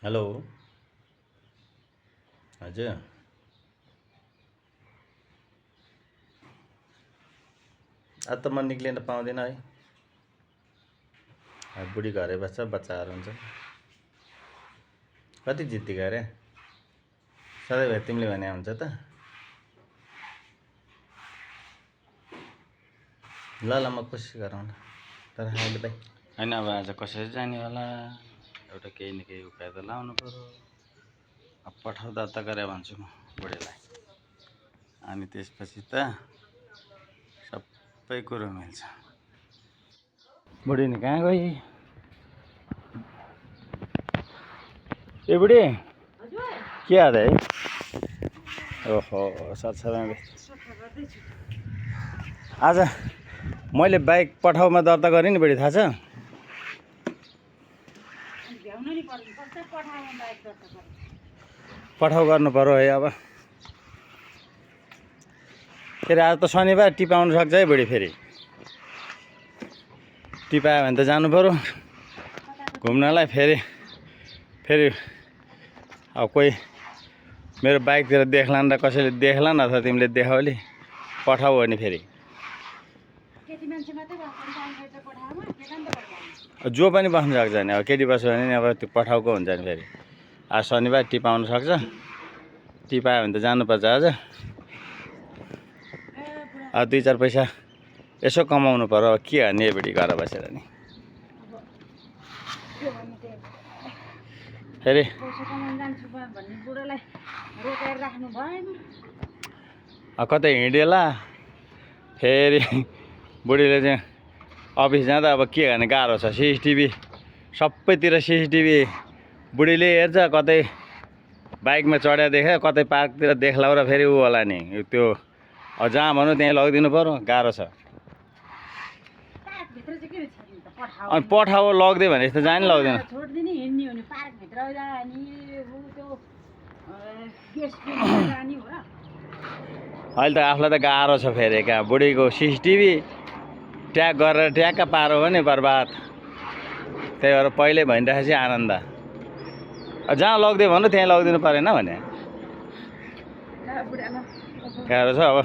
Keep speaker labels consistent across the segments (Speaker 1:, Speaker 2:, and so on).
Speaker 1: Hello हजुर आज त म निक्लिन पाउँदिनँ है। बुढी घरै बस्छ, बच्चाहरू हुन्छ। कति जिद्दी गरे सधैँभरि तिमीले भने हुन्छ त। ल ल म कोसिस गरौँ न, तर अहिले भाइ होइन। अब आज कसरी जाने होला, एउटा केही न केही उपाय त लाउनु पर्यो। अब पठाउ दर्ता गरे भन्छु म बुढीलाई, अनि त्यसपछि त सबै कुरो मिल्छ। बुढी नि कहाँ गई? ए बुढी के हाल है? ओहो सरसरमा आज मैले बाइक पठाउमा दर्ता गरेँ नि बुढी, थाहा छ? पठाउ गर्नु पर्यो है। अब फेरि आज त शनिबार, टिप आउनु सक्छ है बुढी। फेरि टिप आयो भने त जानु पर्यो घुम्नलाई। फेरि अब कोही मेरो बाइकतिर देख्लान् र कसैले देख्लान्, अथवा तिमीले देखाउली पठाऊ भने फेरि जो पनि बस्नु सक्छ नि। अब केटी बस्यो भने नि अब त्यो पठाउको हुन्छ नि। फेरि आज शनिबार टिप आउनु सक्छ, टिप आयो भने त जानुपर्छ आज। अब 2-4 पैसा यसो कमाउनु पर्यो। के गर्ने बुढी घर बसेर नि। फेरि कतै हिँडेला, फेरि बुढीले चाहिँ अफिस जाँदा अब के गर्ने, गाह्रो छ। सिसिटिभी सबैतिर सिसिटिभी बुढीले हेर्छ। कतै बाइकमा चढ्या देख्यो, कतै पार्कतिर देख्ला र फेरि ऊ होला नि, त्यो जहाँ भन्यो त्यहीँ लगिदिनु पर्यो। गाह्रो छ। अनि पठाऊ लगिदियो भने यस्तो जाने लग्दैन। अहिले त आफूलाई त गाह्रो छ। फेरि कहाँ बुढीको सिसिटिभी ट्याग गरेर ट्याक्क पारो भने बर्बाद। त्यही भएर पहिल्यै भनिराखेपछि आनन्द। जहाँ लगिदियो भन्नु त्यहीँ लगिदिनु परेन भने गाह्रो छ। अब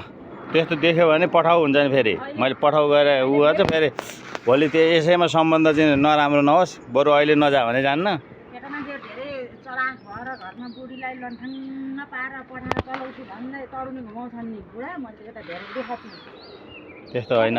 Speaker 1: त्यस्तो देख्यो भने पठाउ हुन्छ नि। फेरि मैले पठाउ गरेर ऊ गर्छ, फेरि भोलि त्यो यसैमा सम्बन्ध चाहिँ नराम्रो नहोस्। बरु अहिले नजा भने जान्न। घरमा बुढीलाई लन्ठन्न पारेर पठाएर चलाउँछु भन्दै तरुनी घुमाउँछन् नि बुढा। मैले त धेरै देखाएको छु। त्यस्तो होइन।